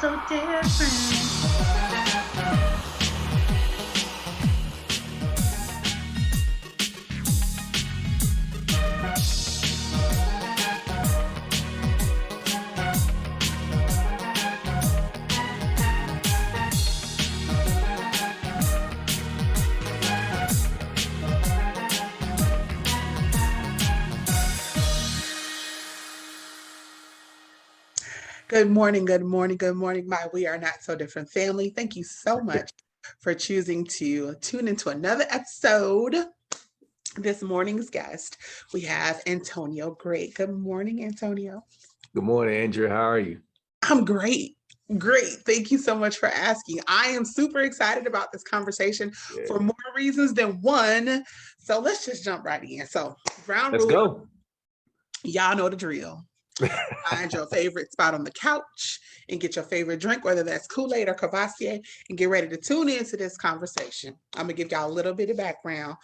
so different. Good morning, good morning, good morning, my We Are Not So Different family. Thank you so much for choosing to tune into another episode. This morning's guest, we have Antonio Grate. Good morning, Antonio. Good morning, Andrew. How are you? I'm great. Great. Thank you so much for asking. I am super excited about this conversation for more reasons than one. So let's just jump right in. So, ground Let's rule. go. Y'all know the drill. Find your favorite spot on the couch and get your favorite drink, whether that's Kool-Aid or Cavassier, and get ready to tune into this conversation. I'm gonna give y'all a little bit of background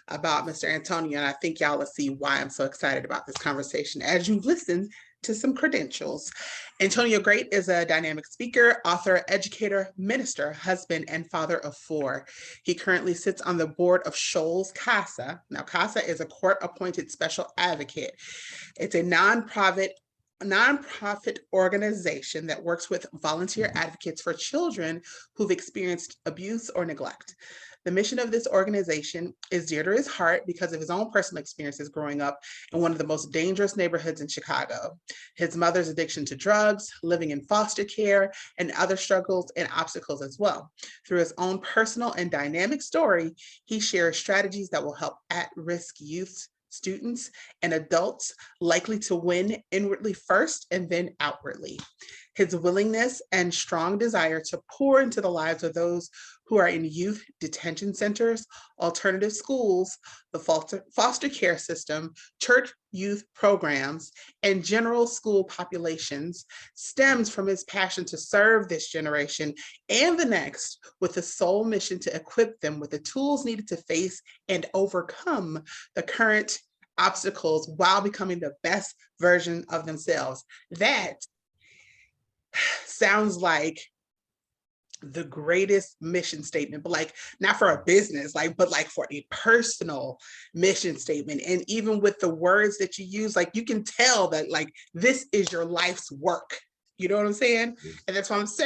about Mr. Antonio, and I think y'all will see why I'm so excited about this conversation as you listen to some credentials. Antonio Grate is a dynamic speaker, author, educator, minister, husband, and father of four. He currently sits on the board of Shoals CASA. Now, CASA is a court-appointed special advocate. It's a nonprofit organization that works with volunteer advocates for children who've experienced abuse or neglect. The mission of this organization is dear to his heart because of his own personal experiences growing up in one of the most dangerous neighborhoods in Chicago. His mother's addiction to drugs, living in foster care, and other struggles and obstacles as well. Through his own personal and dynamic story, he shares strategies that will help at-risk youth, students, and adults likely to win inwardly first and then outwardly. His willingness and strong desire to pour into the lives of those who are in youth detention centers, alternative schools, the foster care system, church youth programs, and general school populations stems from his passion to serve this generation and the next with the sole mission to equip them with the tools needed to face and overcome the current obstacles while becoming the best version of themselves. That sounds like the greatest mission statement, but like not for a business, but for a personal mission statement. And even with the words that you use, like you can tell that like this is your life's work. You know what I'm saying? And that's why I'm so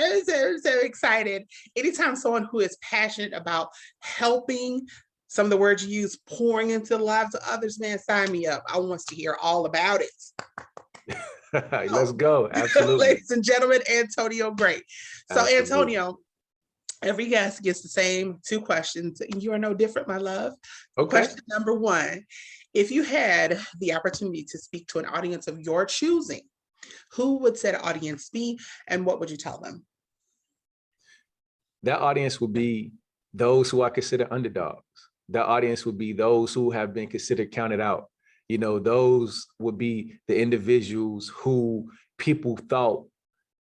excited. Anytime someone who is passionate about helping, some of the words you use, pouring into the lives of others, man, sign me up. I want to hear all about it. Let's go. Absolutely. Ladies and gentlemen, Antonio Grate. So absolutely. Antonio, every guest gets the same two questions. You are no different, my love. Okay. Question number one, if you had the opportunity to speak to an audience of your choosing, who would said audience be and what would you tell them? That audience would be those who I consider underdogs. That audience would be those who have been considered counted out. You know, those would be the individuals who people thought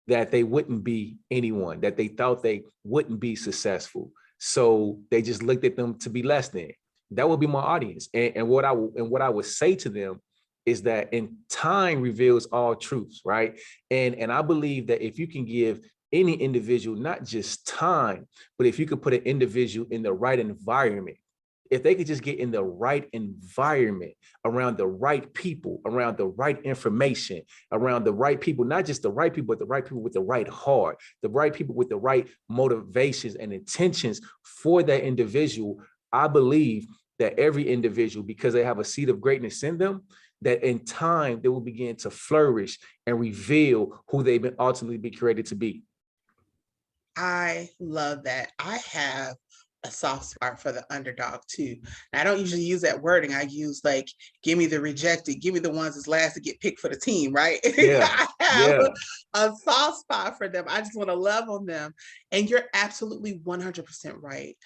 that they wouldn't be anyone, that they thought they wouldn't be successful. So they just looked at them to be less than. That would be my audience. And what I would say to them is that in time reveals all truths, right? And I believe that if you can give any individual, not just time, but if you could put an individual in the right environment, if they could just get in the right environment, around the right people, around the right information, around the right people, not just the right people, but the right people with the right heart, the right people with the right motivations and intentions for that individual, I believe that every individual, because they have a seed of greatness in them, that in time they will begin to flourish and reveal who they've been ultimately be created to be. I love that. I have a soft spot for the underdog too. And I don't usually use that wording. I use like, give me the rejected, give me the ones that's last to get picked for the team, right? Yeah. I have a soft spot for them. I just want to love on them. And you're absolutely 100% right.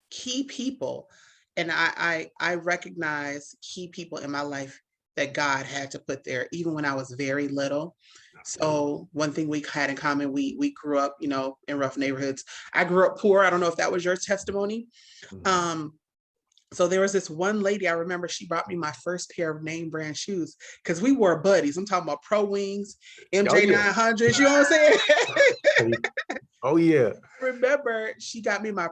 Key people, and I recognize key people in my life that God had to put there, even when I was very little. So one thing we had in common, we grew up, you know, in rough neighborhoods. I grew up poor. I don't know if that was your testimony. So there was this one lady, I remember she brought me my first pair of name brand shoes because we were buddies. I'm talking about Pro Wings, Oh MJ yeah. 900s, you know what I'm saying? Oh yeah. Remember, she got me my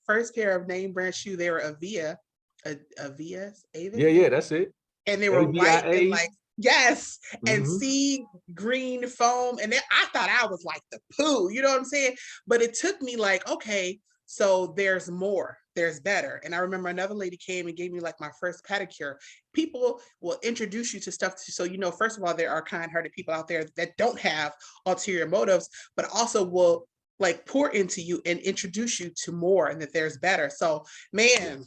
first pair of name brand shoe. They were Avia, Avias, Yeah, Avis, yeah, that's it. and they were white and ABIA. like yes, and Hmm. sea green foam. And then I thought I was like the poo, you know what I'm saying? But it took me like, okay, so there's more, there's better. And I remember another lady came and gave me like my first pedicure. People will introduce you to stuff. So, you know, first of all, there are kind hearted people out there that don't have ulterior motives, but also will like pour into you and introduce you to more and that there's better. So, man,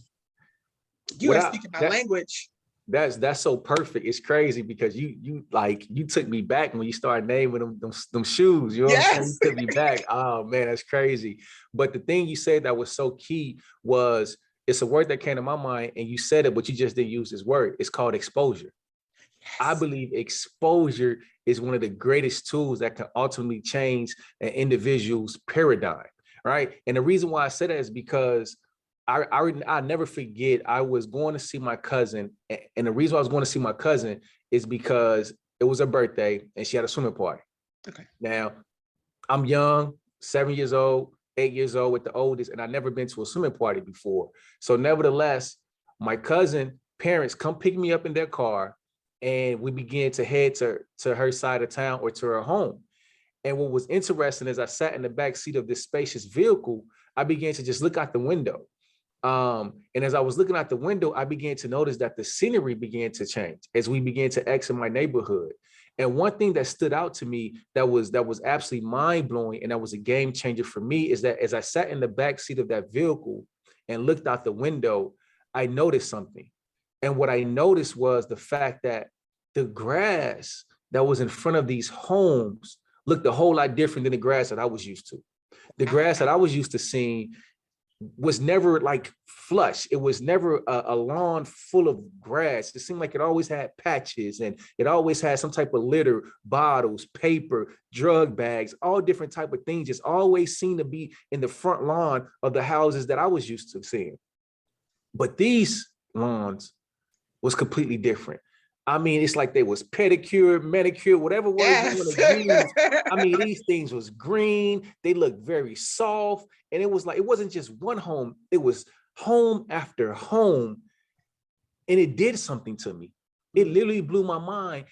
you are Without speaking my that, language. that's so perfect. It's crazy because you took me back when you started naming them shoes. You know what I'm saying? Yes. You took me back. Oh man, that's crazy. But the thing you said that was so key was it's a word that came to my mind, and you said it, but you just didn't use this word. It's called exposure. I Yes. believe exposure is one of the greatest tools that can ultimately change an individual's paradigm, right? And the reason why I said that is because I never forget I was going to see my cousin, and the reason why I was going to see my cousin is because it was her birthday and she had a swimming party. Okay. Now, I'm young, 7 years old, 8 years old with the oldest, and I've never been to a swimming party before. So nevertheless, my cousin parents come pick me up in their car and we began to head to her side of town or to her home. And what was interesting is I sat in the back seat of this spacious vehicle, I began to just look out the window. And as I was looking out the window, I began to notice that the scenery began to change as we began to exit my neighborhood. And one thing that stood out to me that was absolutely mind blowing and that was a game changer for me is that as I sat in the back seat of that vehicle and looked out the window, I noticed something. And what I noticed was the fact that the grass that was in front of these homes looked a whole lot different than the grass that I was used to. The grass that I was used to seeing was never like flush. It was never a lawn full of grass. It seemed like it always had patches and it always had some type of litter, bottles, paper, drug bags, all different type of things. Just always seemed to be in the front lawn of the houses that I was used to seeing. But these lawns was completely different. I mean, it's like they was pedicure, manicure, whatever word you want Yes. to use. I mean, these things was green. They looked very soft. And it was like, it wasn't just one home. It was home after home. And it did something to me. It literally blew my mind.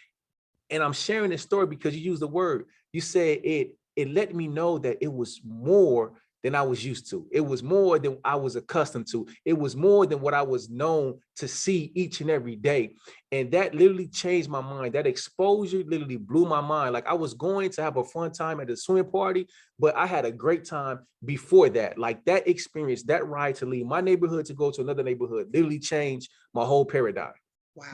And I'm sharing this story because you used the word. You said it let me know that it was more than I was used to. It was more than I was accustomed to. It was more than what I was known to see each and every day. And that literally changed my mind. That exposure literally blew my mind. Like I was going to have a fun time at the swimming party, but I had a great time before that. Like that experience, that ride to leave my neighborhood to go to another neighborhood literally changed my whole paradigm.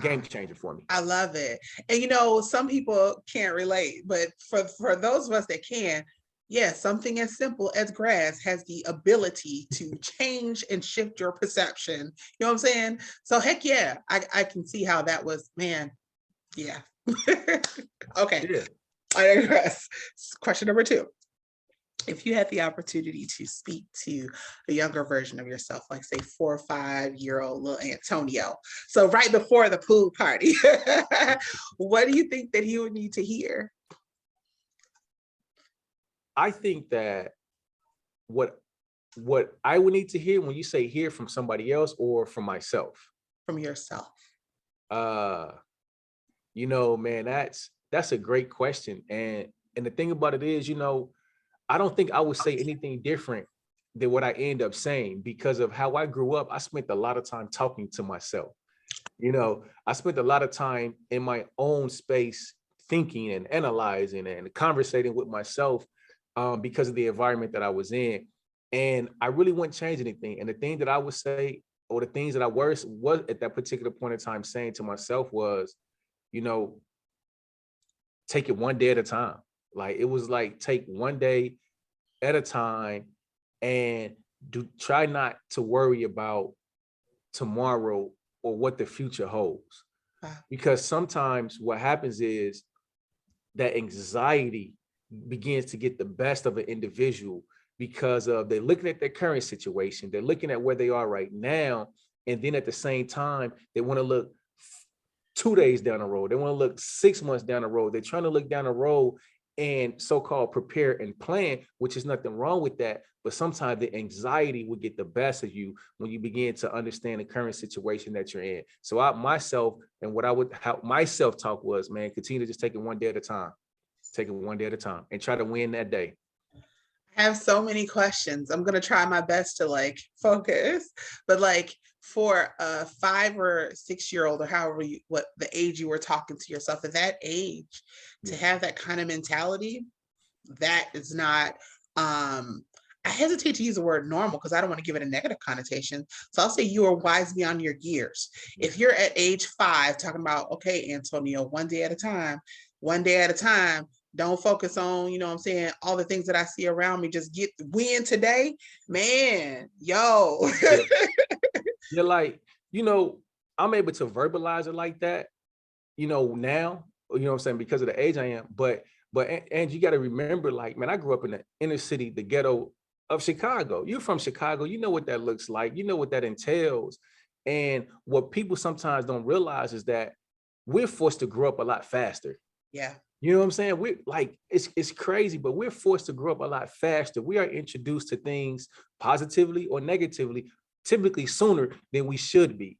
Game Wow. changer for me. I love it. And you know, some people can't relate, but for those of us that can, yes, something as simple as grass has the ability to change and shift your perception. You know what I'm saying? So heck yeah, I can see how that was, man. Yeah. Okay. Yeah. I digress. Question number two. If you had the opportunity to speak to a younger version of yourself, like say 4 or 5 year old little Antonio, so right before the pool party, what do you think that he would need to hear I think that what what I would need to hear when you say hear from somebody else or from myself, from yourself? uh, man, that's a great question. And the thing about it is, I don't think I would say anything different than what I end up saying because of how I grew up. I spent a lot of time talking to myself. I spent a lot of time in my own space thinking and analyzing and conversating with myself because of the environment that I was in. And I really wouldn't change anything. And the thing that I would say, or the things that I was at that particular point in time saying to myself was, you know, take it one day at a time. Like it was like take one day at a time and try not to worry about tomorrow or what the future holds. Wow. Because sometimes what happens is that anxiety begins to get the best of an individual because of they're looking at their current situation, they're looking at where they are right now, And then at the same time, they want to look 2 days down the road. They want to look 6 months down the road. They're trying to look down the road and so-called prepare and plan, which is nothing wrong with that. But sometimes the anxiety will get the best of you when you begin to understand the current situation that you're in. So how my self-talk was, man, continue to just take it one day at a time. Take it one day at a time and try to win that day. I have so many questions. I'm gonna try my best to like focus, but like for a 5 or 6 year old or however what the age you were talking to yourself at that age, to have that kind of mentality, that is not I hesitate to use the word normal because I don't want to give it a negative connotation. So I'll say you are wise beyond your years. If you're at age 5 talking about, okay, Antonio, one day at a time, don't focus on, you know what I'm saying, all the things that I see around me, just get win today, man, yo. Yeah. You're like, I'm able to verbalize it like that, now, what I'm saying, because of the age I am. But and you got to remember, like, man, I grew up in the inner city, the ghetto of Chicago. You're from Chicago, you know what that looks like, you know what that entails. And what people sometimes don't realize is that we're forced to grow up a lot faster. Yeah. You know what I'm saying? We're like, it's crazy, but we're forced to grow up a lot faster. We are introduced to things positively or negatively, typically sooner than we should be.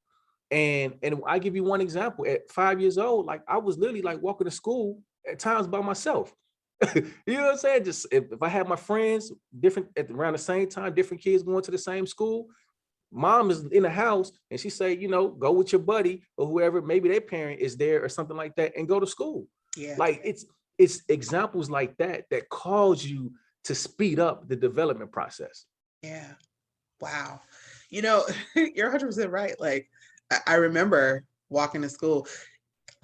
And I give you one example. At 5 years old, like I was literally like walking to school at times by myself. You know what I'm saying? Just if I had my friends different around the same time, different kids going to the same school, mom is in the house and she say, go with your buddy or whoever, maybe their parent is there or something like that, and go to school. Yeah. Like it's examples like that cause you to speed up the development process. Yeah. Wow. You're 100% right. Like I remember walking to school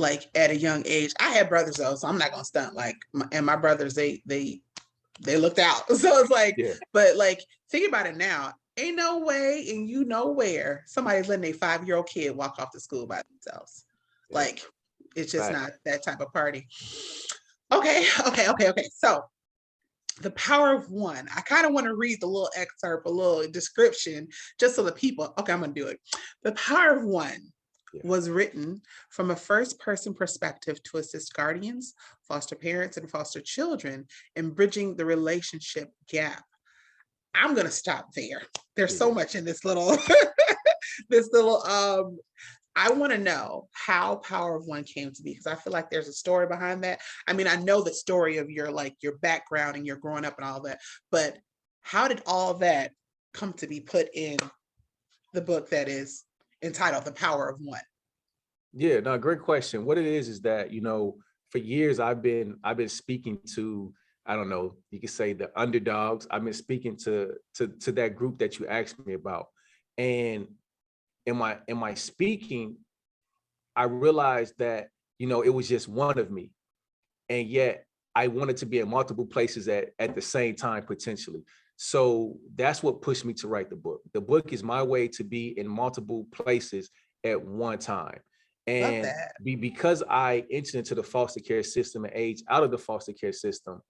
like at a young age. I had brothers though, so I'm not gonna stunt. Like, and my brothers, they looked out. So it's like, Yeah. but like, think about it now. Ain't no way, and you know where somebody's letting a 5-year-old kid walk off to school by themselves. Yeah. Like, it's just Right. not that type of party. Okay. So the power of one. I kind of want to read the little excerpt, a little description, just so the people, okay, I'm going to do it. The power of one was written from a first person perspective to assist guardians, foster parents, and foster children in bridging the relationship gap. I'm going to stop there. There's so much in this little, I want to know how Power of One came to be, because I feel like there's a story behind that. I mean, I know the story of your background and your growing up and all that, but how did all that come to be put in the book that is entitled The Power of One? Yeah, no, great question. What it is that, for years I've been speaking to, I don't know, you could say the underdogs. I've been speaking to that group that you asked me about. And in my speaking, I realized that, it was just one of me. And yet I wanted to be in multiple places at the same time, potentially. So that's what pushed me to write the book. The book is my way to be in multiple places at one time. And because I entered into the foster care system and aged out of the foster care system,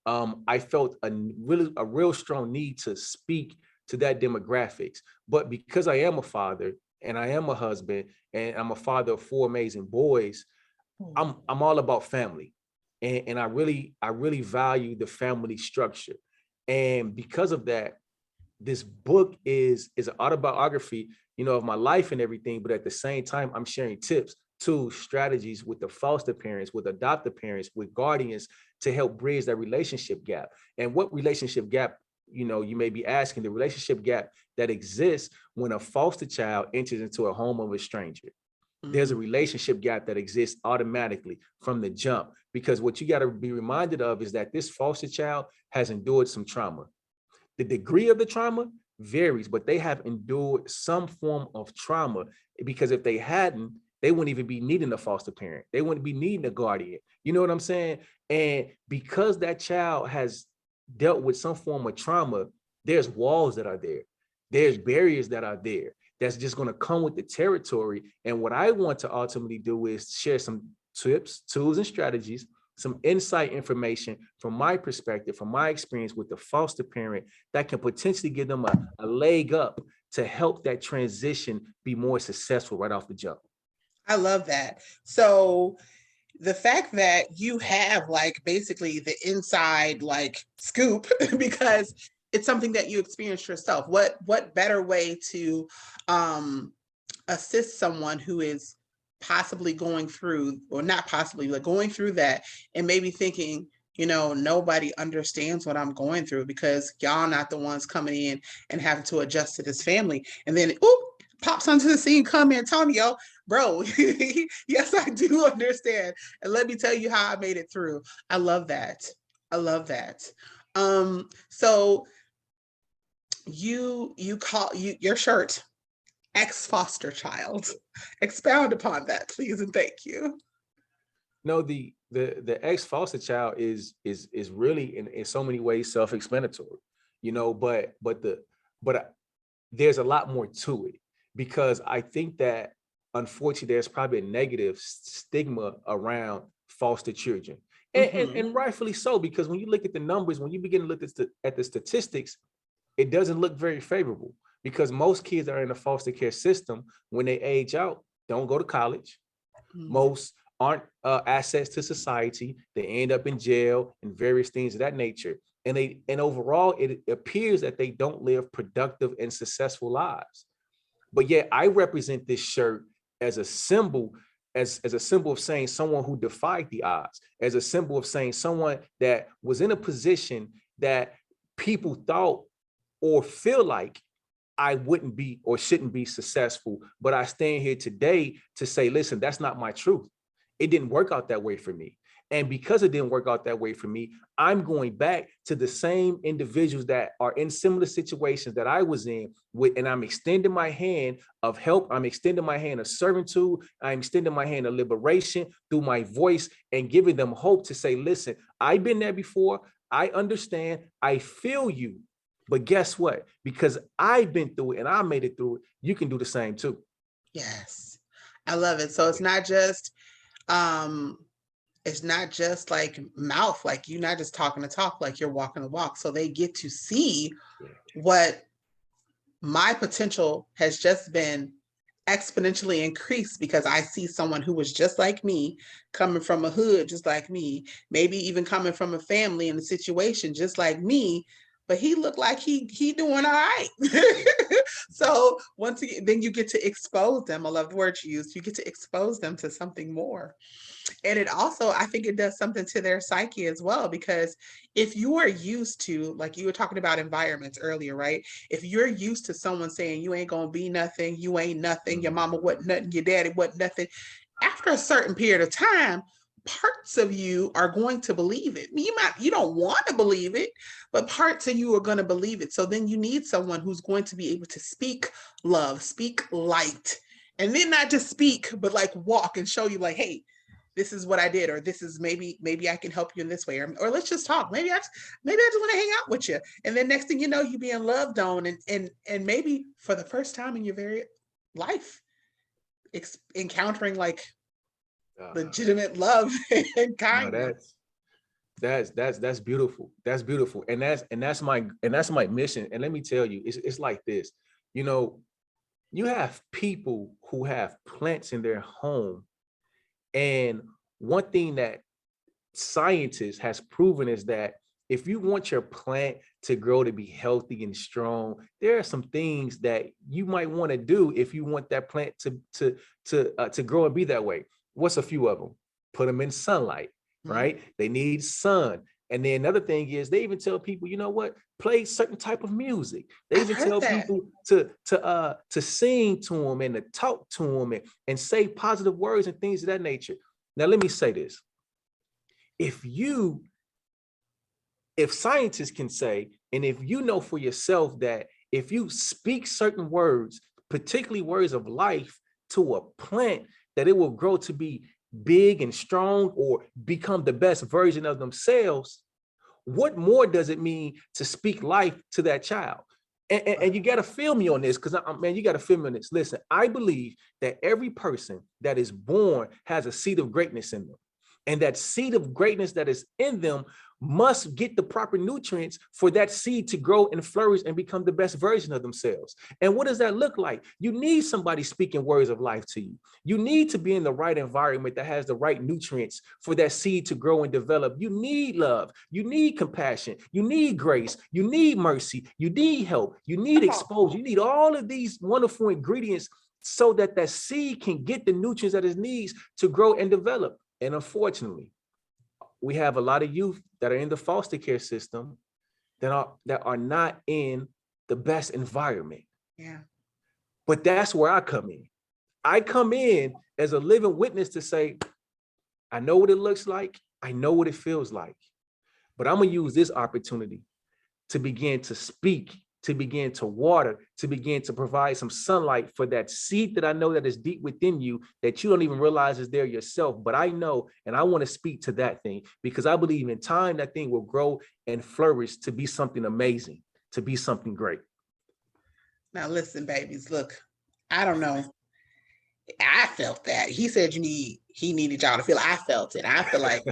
I felt a real strong need to speak to that demographics. But because I am a father and I am a husband and I'm a father of 4 amazing boys, I'm all about family. And I really value the family structure. And because of that, this book is an autobiography, of my life and everything. But at the same time, I'm sharing tips, tools, strategies with the foster parents, with adoptive parents, with guardians to help bridge that relationship gap. And what relationship gap, you may be asking, the relationship gap that exists when a foster child enters into a home of a stranger. There's a relationship gap that exists automatically from the jump, because what you got to be reminded of is that this foster child has endured some trauma. The degree of the trauma varies, but they have endured some form of trauma, because if they hadn't, they wouldn't even be needing a foster parent. They wouldn't be needing a guardian. You know what I'm saying? And because that child has dealt with some form of trauma, there's walls that are there. There's barriers that are there. That's just going to come with the territory. And what I want to ultimately do is share some tips, tools, and strategies, some insight information from my perspective, from my experience with the foster parent, that can potentially give them a leg up to help that transition be more successful right off the jump. I love that. So the fact that you have like basically the inside like scoop because it's something that you experienced yourself. What better way to um assist someone who is possibly going through, or not possibly, but going through that, and maybe thinking, nobody understands what I'm going through because y'all not the ones coming in and having to adjust to this family. And then, oop, pops onto the scene, come Antonio, bro. Yes, I do understand. And let me tell you how I made it through. I love that. I love that. So you call your shirt ex-foster child. Expound upon that, please, and thank you. No, the ex foster child is really in so many ways self-explanatory, but there's a lot more to it, because I think that unfortunately there's probably a negative stigma around foster children, and rightfully so, because when you look at the numbers, when you begin to look at the statistics, it doesn't look very favorable, because most kids that are in the foster care system, when they age out, don't go to college. Most aren't assets to society. They end up in jail and various things of that nature. And overall, it appears that they don't live productive and successful lives. But yet I represent this shirt as a symbol, as a symbol of saying someone who defied the odds, as a symbol of saying someone that was in a position that people thought or feel like I wouldn't be or shouldn't be successful. But I stand here today to say, listen, that's not my truth. It didn't work out that way for me. And because it didn't work out that way for me, I'm going back to the same individuals that are in similar situations that I was in with, and I'm extending my hand of help. I'm extending my hand of servitude. I'm extending my hand of liberation through my voice and giving them hope to say, listen, I've been there before. I understand. I feel you. But guess what? Because I've been through it and I made it through it, you can do the same too. Yes, I love it. So um it's not just like mouth, like you're not just talking to talk, like you're walking the walk. So they get to see what my potential has just been exponentially increased because I see someone who was just like me, coming from a hood just like me, maybe even coming from a family in a situation just like me, but he looked like he doing all right. So once again, then you get to expose them. I love the word you used. You get to expose them to something more. And it also, I think it does something to their psyche as well, because if you are used to, like you were talking about environments earlier, right? If you're used to someone saying you ain't gonna be nothing, you ain't nothing, your mama wasn't nothing, your daddy wasn't nothing, after a certain period of time, parts of you are going to believe it. You don't want to believe it, but parts of you are going to believe it. So then you need someone who's going to be able to speak love, speak light, and then not just speak, but like walk and show you like, hey, this is what I did, or this is maybe I can help you in this way, or let's just talk. Maybe I just want to hang out with you. And then next thing you know, you being loved on, and maybe for the first time in your very life, encountering like legitimate love and No, kindness. that's beautiful. That's beautiful. And that's my mission. And let me tell you, it's like this. You have people who have plants in their home. And one thing that scientists has proven is that if you want your plant to grow to be healthy and strong, there are some things that you might want to do if you want that plant to grow and be that way. What's a few of them? Put them in sunlight, right? They need sun. And then another thing is they even tell people, you know what, play certain type of music. They even tell people to sing to them and to talk to them and say positive words and things of that nature. Now, let me say this. If scientists can say, and if you know for yourself that if you speak certain words, particularly words of life, to a plant, that it will grow to be big and strong or become the best version of themselves, what more does it mean to speak life to that child? And you got to feel me on this, because man, you got to feel me on this. Listen, I believe that every person that is born has a seed of greatness in them. And that seed of greatness that is in them must get the proper nutrients for that seed to grow and flourish and become the best version of themselves. And what does that look like? You need somebody speaking words of life to you. You need to be in the right environment that has the right nutrients for that seed to grow and develop. You need love. You need compassion. You need grace. You need mercy. You need help. You need exposure. You need all of these wonderful ingredients so that that seed can get the nutrients that it needs to grow and develop. And unfortunately, we have a lot of youth that are in the foster care system that are not in the best environment. Yeah. But that's where I come in. I come in as a living witness to say, I know what it looks like. I know what it feels like. But I'm going to use this opportunity to begin to speak, to begin to water, to begin to provide some sunlight for that seed that I know that is deep within you that you don't even realize is there yourself. But I know, and I want to speak to that thing because I believe in time that thing will grow and flourish to be something amazing, to be something great. Now listen, babies, look, I don't know. I felt that. He said he needed y'all to feel. I felt it. I feel like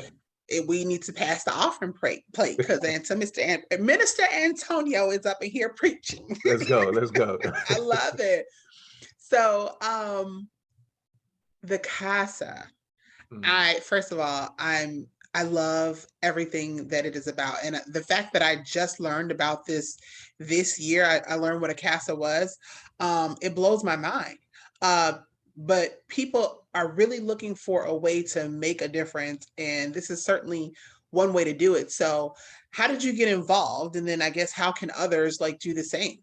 we need to pass the offering plate because Minister Antonio is up in here preaching. Let's go. Let's go. I love it. So the CASA. First of all, I love everything that it is about. And the fact that I just learned about this year, I learned what a CASA was. It blows my mind. But people are really looking for a way to make a difference. And this is certainly one way to do it. So how did you get involved? And then I guess, how can others like do the same?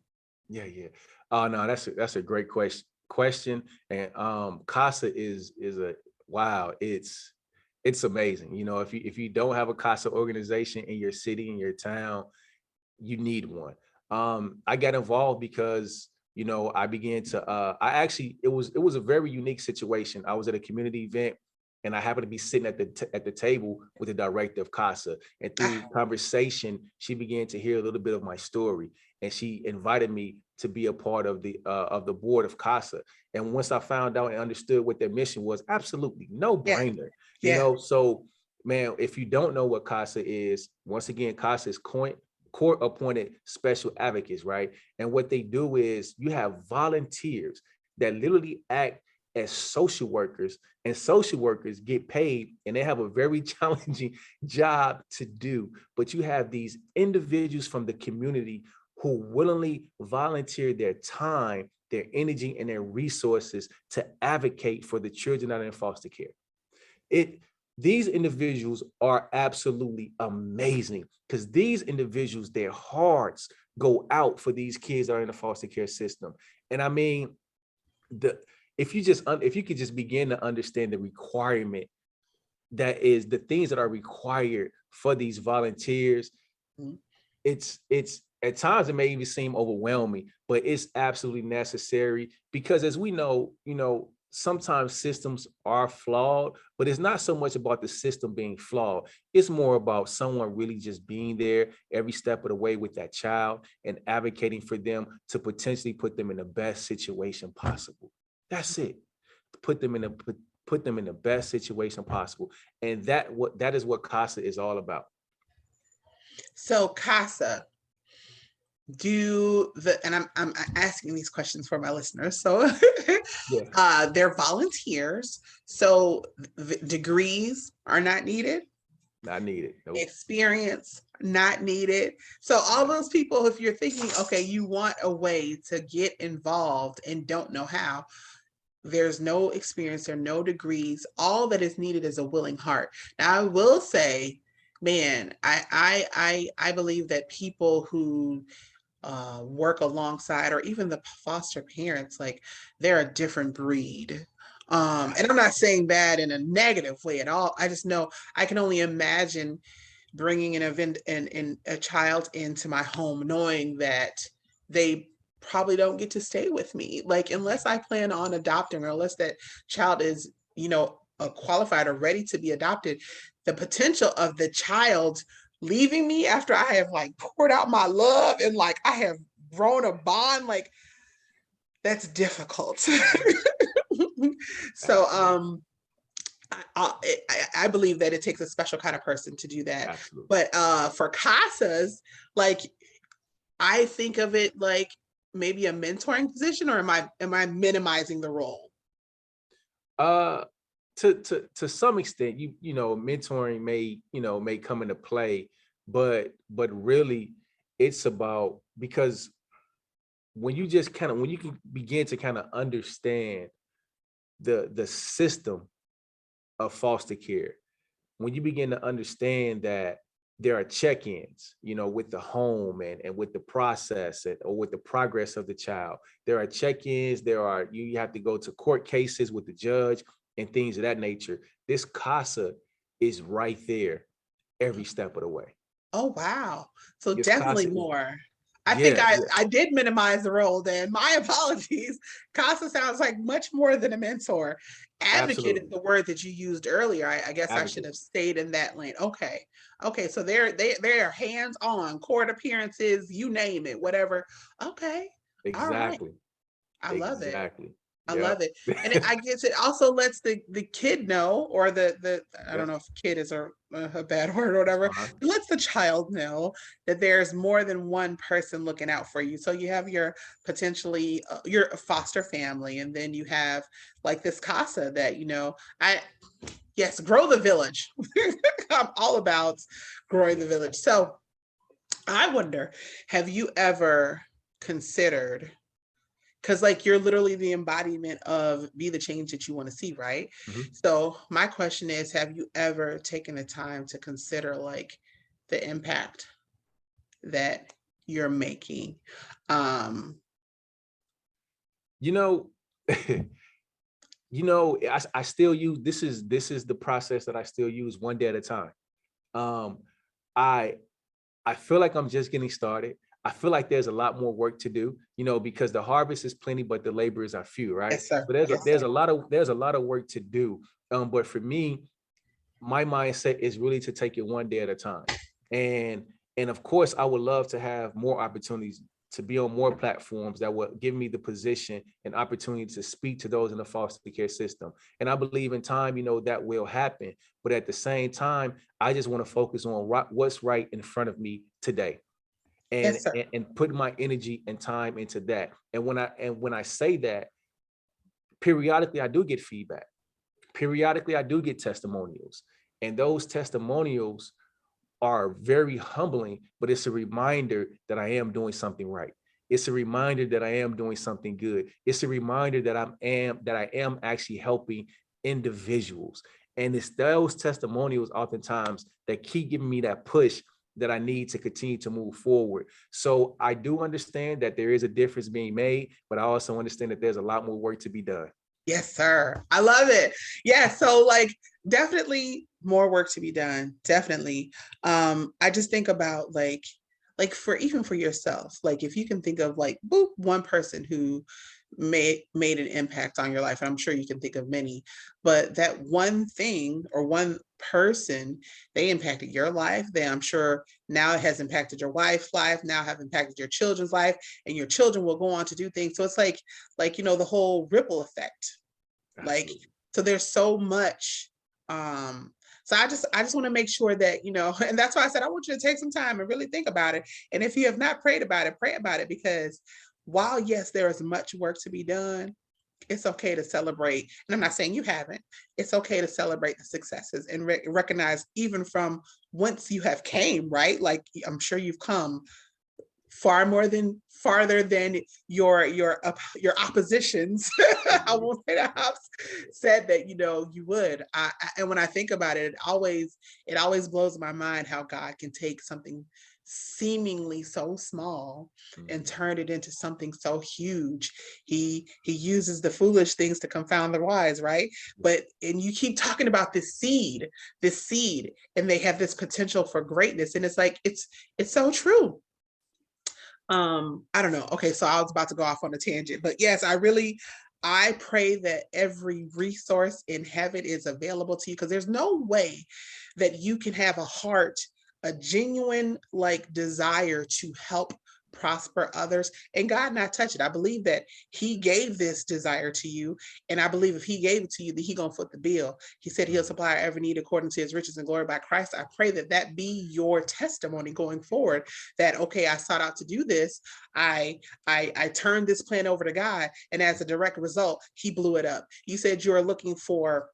Yeah. Oh no, that's a great question. And CASA is a wow, it's amazing. You know, if you don't have a CASA organization in your city, in your town, you need one. I got involved because, you know, I began to it was a very unique situation. I was at a community event and I happened to be sitting at the table with the director of CASA. And through conversation, she began to hear a little bit of my story. And she invited me to be a part of the board of CASA. And once I found out and understood what their mission was, absolutely no brainer. Yeah. You know, so man, if you don't know what CASA is, once again, CASA is court appointed special advocates, right? And what they do is you have volunteers that literally act as social workers, and social workers get paid and they have a very challenging job to do. But you have these individuals from the community who willingly volunteer their time, their energy, and their resources to advocate for the children that are in foster care. These individuals are absolutely amazing because these individuals, their hearts go out for these kids that are in the foster care system. And I mean, if you could just begin to understand the requirement that is the things that are required for these volunteers, it's at times it may even seem overwhelming, but it's absolutely necessary because as we know, you know, sometimes systems are flawed, but it's not so much about the system being flawed. It's more about someone really just being there every step of the way with that child and advocating for them to potentially put them in the best situation possible. That's it. Put them in the best situation possible. And that is what CASA is all about. So CASA, and I'm asking these questions for my listeners. So they're volunteers. So degrees are not needed. Not needed. Nope. Experience not needed. So all those people, if you're thinking, okay, you want a way to get involved and don't know how, there's no experience, there are no degrees. All that is needed is a willing heart. Now I will say, man, I believe that people who work alongside, or even the foster parents, like they're a different breed. And I'm not saying that in a negative way at all. I just know I can only imagine bringing an event and a child into my home, knowing that they probably don't get to stay with me. Like, unless I plan on adopting, or unless that child is, you know, qualified or ready to be adopted, the potential of the child leaving me after I have like poured out my love and like I have grown a bond, like that's difficult. So I believe that it takes a special kind of person to do that. Absolutely. But for CASAs, like I think of it like maybe a mentoring position, or am I minimizing the role? Uh, to some extent, you know, mentoring may come into play, but really, it's about, because when you just kind of, when you can begin to kind of understand the system of foster care, when you begin to understand that there are check-ins, you know, with the home and with the process, or with the progress of the child. There are check-ins, you have to go to court cases with the judge and things of that nature. This CASA is right there every step of the way. Oh, wow. So This definitely CASA is, more. I think yeah, I, yeah, I did minimize the role then. My apologies. CASA sounds like much more than a mentor. Advocate is absolutely. the word that you used earlier. I guess I should Advocate. have stayed in that lane. Okay. Okay. So they're hands-on, court appearances, you name it, whatever. Okay. All right. Exactly. I love it. Exactly. I love Yep. it. And I guess it also lets the kid know, or the I don't Yep. know if kid is a bad word or That's whatever. fine. It lets the child know that there's more than one person looking out for you. So you have your potentially your foster family, and then you have like this CASA that, I yes, grow the village. I'm all about growing the Yeah. village. So I wonder, have you ever considered, because like you're literally the embodiment of be the change that you want to see, right? Mhm. So my question is, have you ever taken the time to consider like the impact that you're making? um You know, I still use, this is the process that I still use one day at a time. Um, I I feel like I'm just getting started. I feel like there's a lot more work to do, you know, because the harvest is plenty, but the laborers are few, right? yes sir, So there's a yes there's sir. a lot of there's a lot of work to do. But for me, my mindset is really to take it one day at a time. And and of course, I would love to have more opportunities to be on more platforms that will give me the position and opportunity to speak to those in the foster care system. And I believe in time, you know, that will happen. But at the same time, I just want to focus on what's right in front of me today, and, Yes sir. and put my energy and time into that. And when I say that, periodically I do get feedback. Periodically I do get testimonials. And those testimonials are very humbling, but it's a reminder that I am doing something right. It's a reminder that I am doing something good. It's a reminder that I am actually helping individuals. And it's those testimonials oftentimes that keep giving me that push that I need to continue to move forward. So I do understand that there is a difference being made, but I also understand that there's a lot more work to be done. Yes sir, I love it. Yeah, so like definitely more work to be done, definitely. I just think about like for even for yourself, like if you can think of like boop one person who made an impact on your life, and I'm sure you can think of many, but that one thing or one person, they impacted your life, then I'm sure now it has impacted your wife's life, now have impacted your children's life, and your children will go on to do things. So it's like the whole ripple effect. Like, Absolutely. so there's so much. So I just want to make sure that, and that's why I said I want you to take some time and really think about it. And if you have not prayed about it, pray about it, because while yes, there is much work to be done, it's okay to celebrate. And I'm not saying you haven't. It's okay to celebrate the successes and recognize even from whence you have came, right? Like I'm sure you've come farther than your oppositions. I Absolutely. won't say that Hobbs said that you would. And when I think about it, it always blows my mind how God can take something seemingly so small and Mhm. turn it into something so huge. He uses the foolish things to confound the wise, right? And you keep talking about this seed, and they have this potential for greatness, and it's like it's so true. I don't know. Okay, so I was about to go off on a tangent, but yes, I pray that every resource in heaven is available to you, because there's no way that you can have a heart, a genuine like desire to help prosper others, and God not touch it. I believe that he gave this desire to you, and I believe if he gave it to you, that he gonna foot the bill. He said he'll supply every need according to his riches and glory by Christ. I pray that that be your testimony going forward, that okay, I sought out to do this, I turned this plan over to God, and as a direct result, he blew it up. You said you are looking for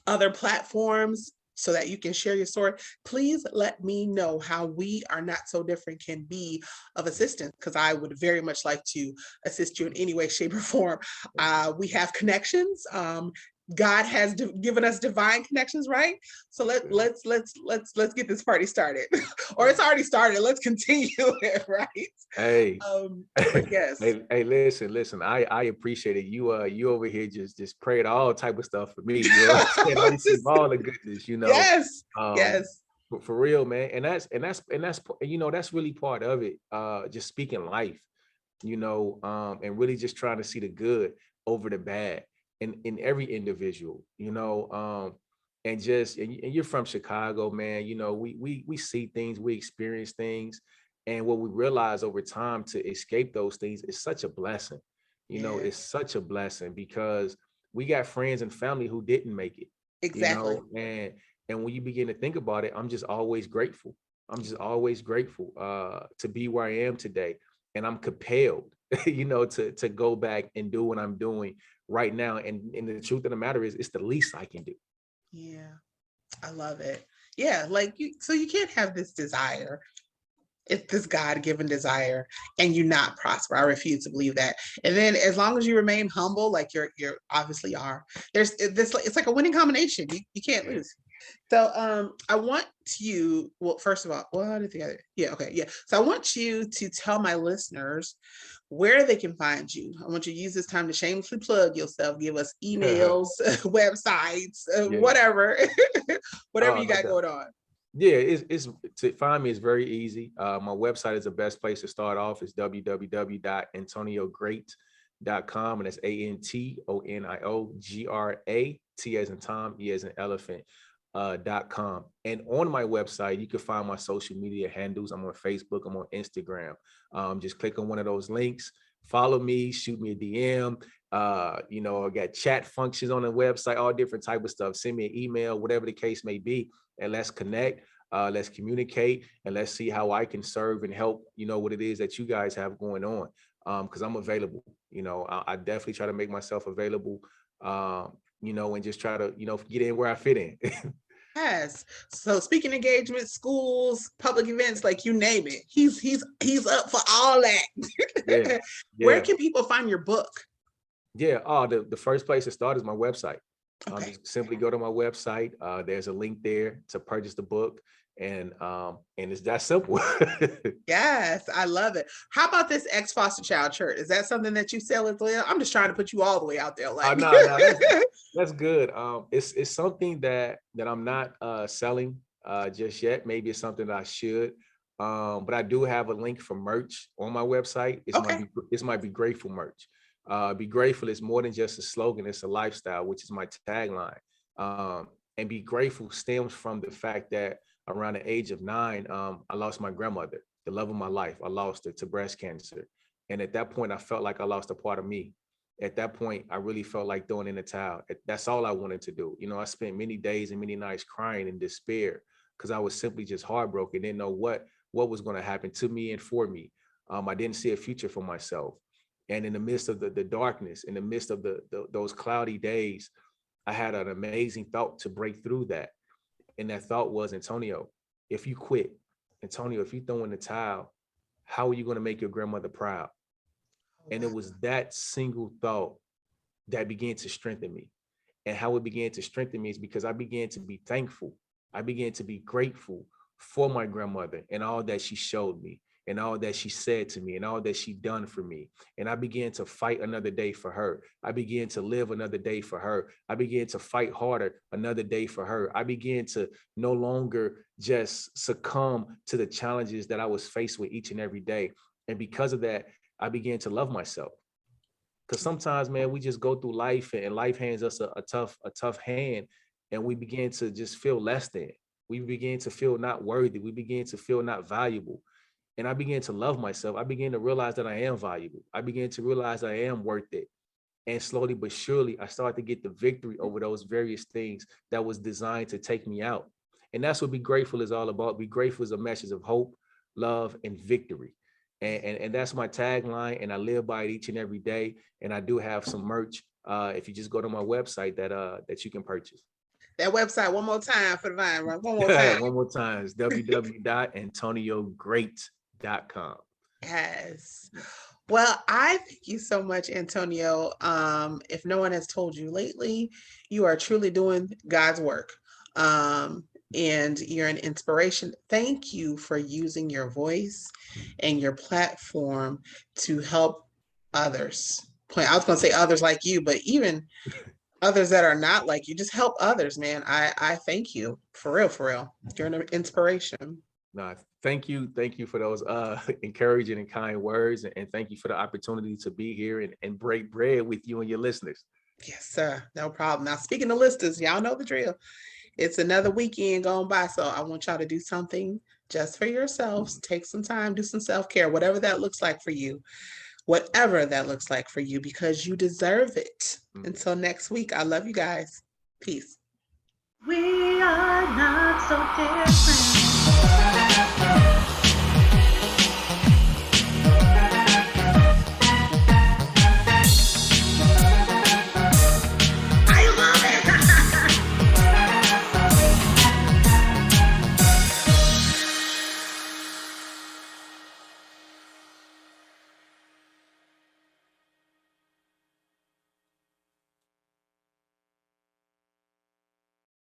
other platforms so that you can share your story. Please let me know how We Are Not So Different can be of assistance, because I would very much like to assist you in any way, shape, or form. We have connections. God has given us divine connections, right? So let's get this party started, or it's already started. Let's continue it, right? Hey, But yes, hey, listen. I appreciate it. You over here just prayed all type of stuff for me. You know what I'm saying? I receive all the goodness. yes, Um, yes, for real, man. And that's that's really part of it. Just speaking life. And really just trying to see the good over the bad in every individual. And you're from Chicago, man. We see things, we experience things, and what we realize over time to escape those things is such a blessing. yeah, It's such a blessing because we got friends and family who didn't make it. exactly. And when you begin to think about it, I'm just always grateful. I'm just always grateful to be where I am today, and I'm compelled, to go back and do what I'm doing right now. And the truth of the matter is, it's the least I can do. Yeah, I love it. Yeah, like so you can't have this desire, it's this God-given desire, and you not prosper. I refuse to believe that. And then as long as you remain humble, like you're obviously are, there's this, it's like a winning combination. You can't Yeah. lose. So I want you, well, first of all, well, I didn't think yeah, okay, yeah. So I want you to tell my listeners where they can find you. I want you to use this time to shamelessly plug yourself, give us emails, websites, Yeah. whatever, whatever Oh, you no got doubt. going on. Yeah, it's to find me is very easy. My website is the best place to start off. It's www.antoniograte.com, and it's ANTONIOGRAT as in Tom, E as in elephant, .com. And on my website, you can find my social media handles. I'm on Facebook, I'm on Instagram. Just click on one of those links, follow me, shoot me a DM. I got chat functions on the website, all different type of stuff. Send me an email, whatever the case may be, and let's connect. Let's communicate, and let's see how I can serve and help, what it is that you guys have going on. Because I'm available. I definitely try to make myself available, and just try to, get in where I fit in. Yes. So speaking engagement, schools, public events, like you name it, he's up for all Yeah, that. Where yeah, can people find your book? yeah. The first place to start is my website. Okay. Just simply go to my website. There's a link there to purchase the book, and it's that simple. Yes, I love it. How about this ex foster child shirt? Is that something that you sell as well? I'm just trying to put you all the way out there, Oh, like. no, that's good. It's something that I'm not selling just yet. Maybe it's something that I should. But I do have a link for merch on my website. Okay. It's my Be Grateful merch. Be Grateful is more than just a slogan, it's a lifestyle, which is my tagline. And Be Grateful stems from the fact that around the age of 9, I lost my grandmother, the love of my life. I lost her to breast cancer. And at that point, I felt like I lost a part of me. At that point, I really felt like throwing in the towel. That's all I wanted to do. I spent many days and many nights crying in despair because I was simply just heartbroken, didn't know what was going to happen to me and for me. I didn't see a future for myself. And in the midst of the darkness, in the midst of those cloudy days, I had an amazing thought to break through that. And that thought was, Antonio, if you quit, Antonio, if you throw in the towel, how are you going to make your grandmother proud? And it Wow. was that single thought that began to strengthen me. And how it began to strengthen me is because I began to be thankful. I began to be grateful for my grandmother and all that she showed me and all that she said to me and all that she done for me. And I began to fight another day for her. I began to live another day for her. I began to fight harder another day for her. I began to no longer just succumb to the challenges that I was faced with each and every day. And because of that, I began to love myself. Because sometimes, man, we just go through life and life hands us a tough hand, and we begin to just feel less than. We begin to feel not worthy. We begin to feel not valuable. And I began to love myself. I began to realize that I am valuable. I began to realize I am worth it. And slowly but surely, I started to get the victory over those various things that was designed to take me out. And that's what Be Grateful is all about. Be Grateful is a message of hope, love, and victory. And that's my tagline. And I live by it each and every day. And I do have some merch. If you just go to my website that you can purchase. That website one more time for the Vine Run. One more time. One more time. It's www.antoniograte.com. Yes. Well, I thank you so much, Antonio. If no one has told you lately, you are truly doing God's work. And you're an inspiration. Thank you for using your voice and your platform to help others. I was going to say others like you, but even others that are not like you, just help others, man. I thank you for real, for real. You're an inspiration. No, thank you. Thank you for those encouraging and kind words. And thank you for the opportunity to be here and break bread with you and your listeners. Yes, sir. No problem. Now, speaking of listeners, y'all know the drill. It's another weekend going by. So I want y'all to do something just for yourselves. Take some time, do some self-care, whatever that looks like for you. Whatever that looks like for you, because you deserve it. Until next week, I love you guys. Peace. We are not so different.